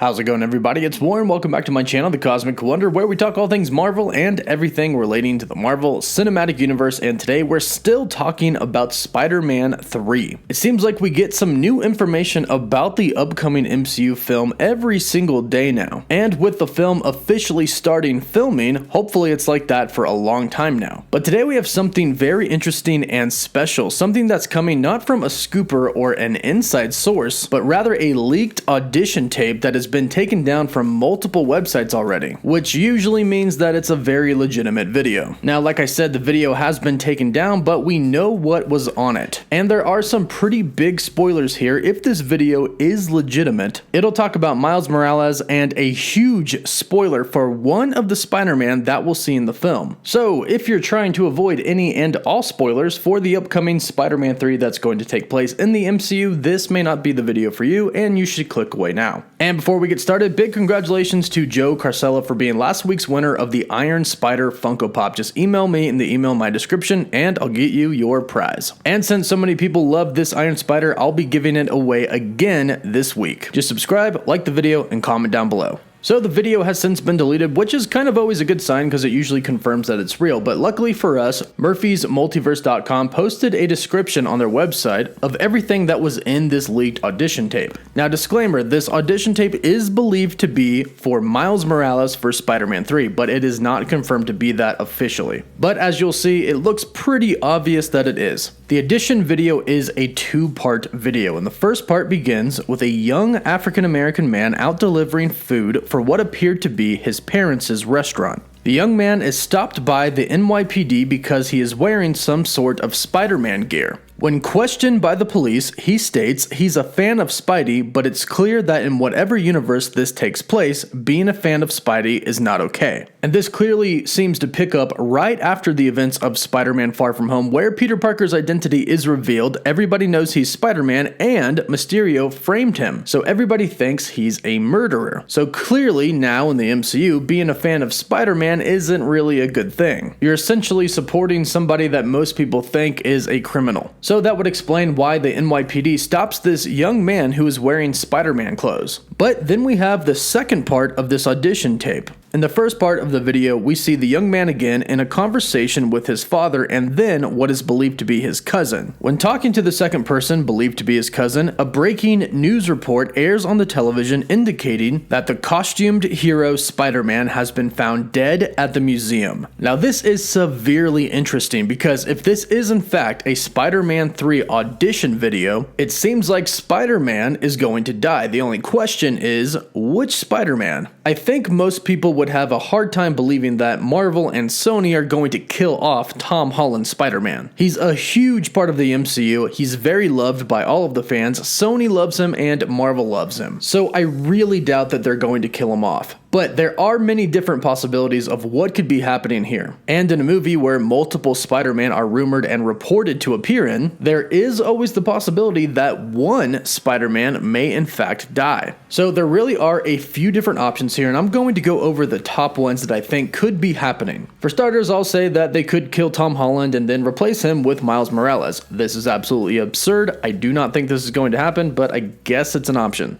How's it going, everybody? It's Warren. Welcome back to my channel, The Cosmic Wonder, where we talk all things Marvel and everything relating to the Marvel Cinematic Universe, and today we're still talking about Spider-Man 3. It seems like we get some new information about the upcoming MCU film every single day now, and with the film officially starting filming, hopefully it's like that for a long time now. But today we have something very interesting and special, something that's coming not from a scooper or an inside source, but rather a leaked audition tape that has been taken down from multiple websites already, which usually means that it's a very legitimate video. Now, like I said, the video has been taken down, but we know what was on it. And there are some pretty big spoilers here. If this video is legitimate, it'll talk about Miles Morales and a huge spoiler for one of the Spider-Man that we'll see in the film. So if you're trying to avoid any and all spoilers for the upcoming Spider-Man 3 that's going to take place in the MCU, this may not be the video for you, and you should click away now. And before we get started, big congratulations to Joe Carcella for being last week's winner of the Iron Spider Funko Pop. Just email me in the email in my description and I'll get you your prize. And since so many people love this Iron Spider, I'll be giving it away again this week. Just subscribe, like the video, and comment down below. So the video has since been deleted, which is kind of always a good sign because it usually confirms that it's real, but luckily for us, murphysmultiverse.com posted a description on their website of everything that was in this leaked audition tape. Now, disclaimer, this audition tape is believed to be for Miles Morales for Spider-Man 3, but it is not confirmed to be that officially. But as you'll see, it looks pretty obvious that it is. The audition video is a two-part video, and the first part begins with a young African-American man out delivering food for what appeared to be his parents' restaurant. The young man is stopped by the NYPD because he is wearing some sort of Spider-Man gear. When questioned by the police, he states he's a fan of Spidey, but it's clear that in whatever universe this takes place, being a fan of Spidey is not okay. And this clearly seems to pick up right after the events of Spider-Man Far From Home, where Peter Parker's identity is revealed, everybody knows he's Spider-Man, and Mysterio framed him, so everybody thinks he's a murderer. So clearly now in the MCU, being a fan of Spider-Man isn't really a good thing. You're essentially supporting somebody that most people think is a criminal. So that would explain why the NYPD stops this young man who is wearing Spider-Man clothes. But then we have the second part of this audition tape. In the first part of the video, we see the young man again in a conversation with his father and then what is believed to be his cousin. When talking to the second person believed to be his cousin, a breaking news report airs on the television indicating that the costumed hero Spider-Man has been found dead at the museum. Now this is severely interesting because if this is in fact a Spider-Man 3 audition video, it seems like Spider-Man is going to die. The only question is, which Spider-Man? I think most people would have a hard time believing that Marvel and Sony are going to kill off Tom Holland's Spider-Man. He's a huge part of the MCU, he's very loved by all of the fans, Sony loves him and Marvel loves him. So I really doubt that they're going to kill him off. But there are many different possibilities of what could be happening here. And in a movie where multiple Spider-Man are rumored and reported to appear in, there is always the possibility that one Spider-Man may in fact die. So there really are a few different options here, and I'm going to go over the top ones that I think could be happening. For starters, I'll say that they could kill Tom Holland and then replace him with Miles Morales. This is absolutely absurd. I do not think this is going to happen, but I guess it's an option.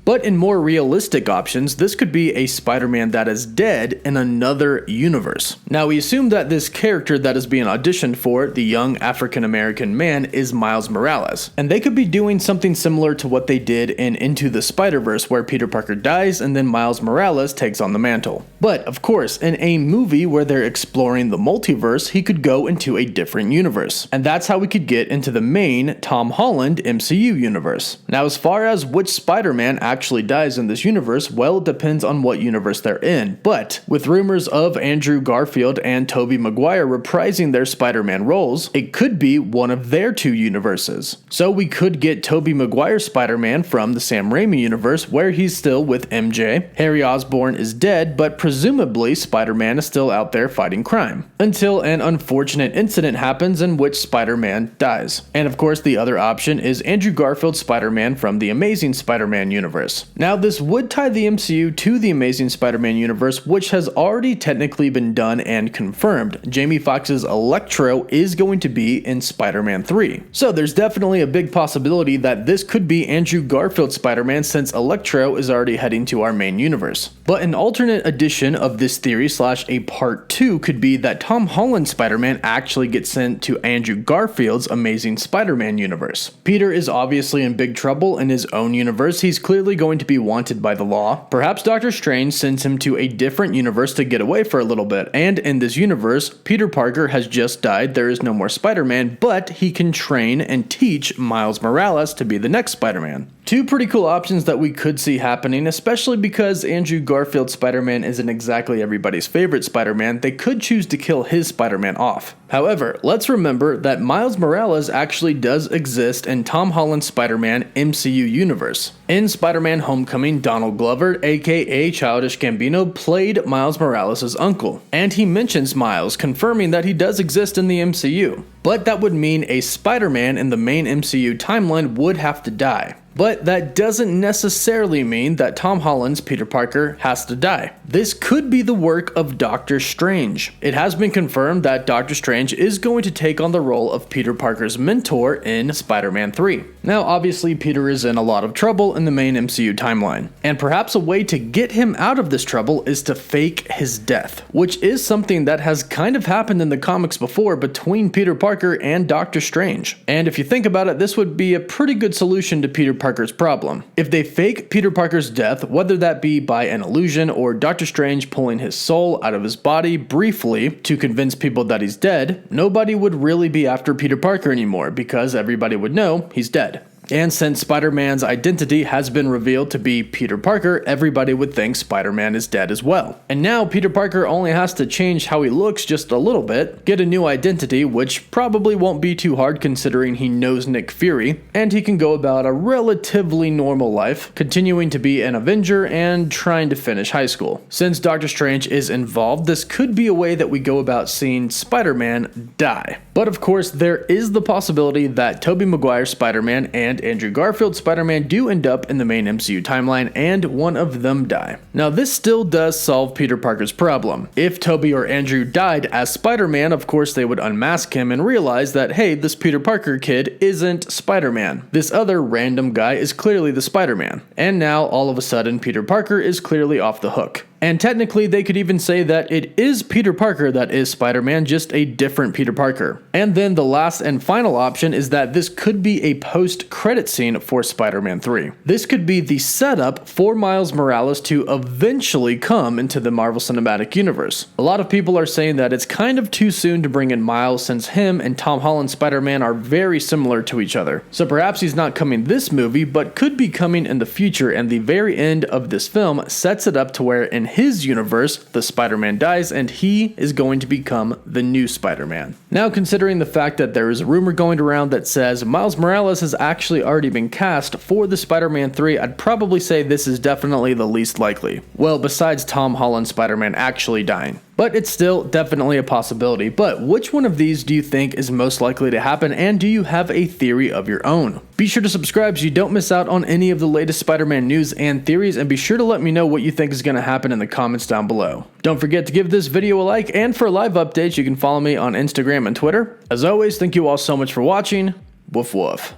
But in more realistic options, this could be a Spider-Man that is dead in another universe. Now, we assume that this character that is being auditioned for, the young African-American man, is Miles Morales. And they could be doing something similar to what they did in Into the Spider-Verse, where Peter Parker dies and then Miles Morales takes on the mantle. But, of course, in a movie where they're exploring the multiverse, he could go into a different universe. And that's how we could get into the main Tom Holland MCU universe. Now, as far as which Spider-Man actually dies in this universe, well, it depends on what universe they're in, but with rumors of Andrew Garfield and Tobey Maguire reprising their Spider-Man roles, it could be one of their two universes. So we could get Tobey Maguire Spider-Man from the Sam Raimi universe where he's still with MJ, Harry Osborn is dead, but presumably Spider-Man is still out there fighting crime, until an unfortunate incident happens in which Spider-Man dies. And of course the other option is Andrew Garfield Spider-Man from the Amazing Spider-Man universe. universe. Now, this would tie the MCU to the Amazing Spider-Man universe, which has already technically been done and confirmed. Jamie Foxx's Electro is going to be in Spider-Man 3. So there's definitely a big possibility that this could be Andrew Garfield's Spider-Man, since Electro is already heading to our main universe. But an alternate edition of this theory / a part 2 could be that Tom Holland's Spider-Man actually gets sent to Andrew Garfield's Amazing Spider-Man universe. Peter is obviously in big trouble in his own universe. He's clearly going to be wanted by the law. Perhaps Doctor Strange sends him to a different universe to get away for a little bit. And in this universe, Peter Parker has just died. There is no more Spider-Man, but he can train and teach Miles Morales to be the next Spider-Man. Two pretty cool options that we could see happening, especially because Andrew Garfield's Spider-Man isn't exactly everybody's favorite Spider-Man. They could choose to kill his Spider-Man off. However, let's remember that Miles Morales actually does exist in Tom Holland's Spider-Man MCU universe. In Spider-Man Homecoming, Donald Glover, aka Childish Gambino, played Miles Morales' uncle, and he mentions Miles, confirming that he does exist in the MCU. But that would mean a Spider-Man in the main MCU timeline would have to die. But that doesn't necessarily mean that Tom Holland's Peter Parker has to die. This could be the work of Doctor Strange. It has been confirmed that Doctor Strange is going to take on the role of Peter Parker's mentor in Spider-Man 3. Now, obviously, Peter is in a lot of trouble in the main MCU timeline, and perhaps a way to get him out of this trouble is to fake his death, which is something that has kind of happened in the comics before between Peter Parker and Doctor Strange. And if you think about it, this would be a pretty good solution to Peter Parker's problem. If they fake Peter Parker's death, whether that be by an illusion or Doctor Strange pulling his soul out of his body briefly to convince people that he's dead, nobody would really be after Peter Parker anymore because everybody would know he's dead. And since Spider-Man's identity has been revealed to be Peter Parker, everybody would think Spider-Man is dead as well. And now Peter Parker only has to change how he looks just a little bit, get a new identity, which probably won't be too hard considering he knows Nick Fury, and he can go about a relatively normal life, continuing to be an Avenger and trying to finish high school. Since Doctor Strange is involved, this could be a way that we go about seeing Spider-Man die. But of course, there is the possibility that Tobey Maguire Spider-Man and Andrew Garfield Spider-Man do end up in the main MCU timeline, and one of them die. Now, this still does solve Peter Parker's problem. If Tobey or Andrew died as Spider-Man, of course they would unmask him and realize that, hey, this Peter Parker kid isn't Spider-Man. This other random guy is clearly the Spider-Man. And now, all of a sudden, Peter Parker is clearly off the hook. And technically, they could even say that it is Peter Parker that is Spider-Man, just a different Peter Parker. And then the last and final option is that this could be a post-credit scene for Spider-Man 3. This could be the setup for Miles Morales to eventually come into the Marvel Cinematic Universe. A lot of people are saying that it's kind of too soon to bring in Miles since him and Tom Holland's Spider-Man are very similar to each other. So perhaps he's not coming this movie, but could be coming in the future, and the very end of this film sets it up to where in his universe, the Spider-Man dies and he is going to become the new Spider-Man. Now, considering the fact that there is a rumor going around that says Miles Morales has actually already been cast for the Spider-Man 3, I'd probably say this is definitely the least likely. Well, besides Tom Holland's Spider-Man actually dying. But it's still definitely a possibility. But which one of these do you think is most likely to happen, and do you have a theory of your own? Be sure to subscribe so you don't miss out on any of the latest Spider-Man news and theories, and be sure to let me know what you think is going to happen in the comments down below. Don't forget to give this video a like, and for live updates you can follow me on Instagram and Twitter. As always, thank you all so much for watching. Woof woof.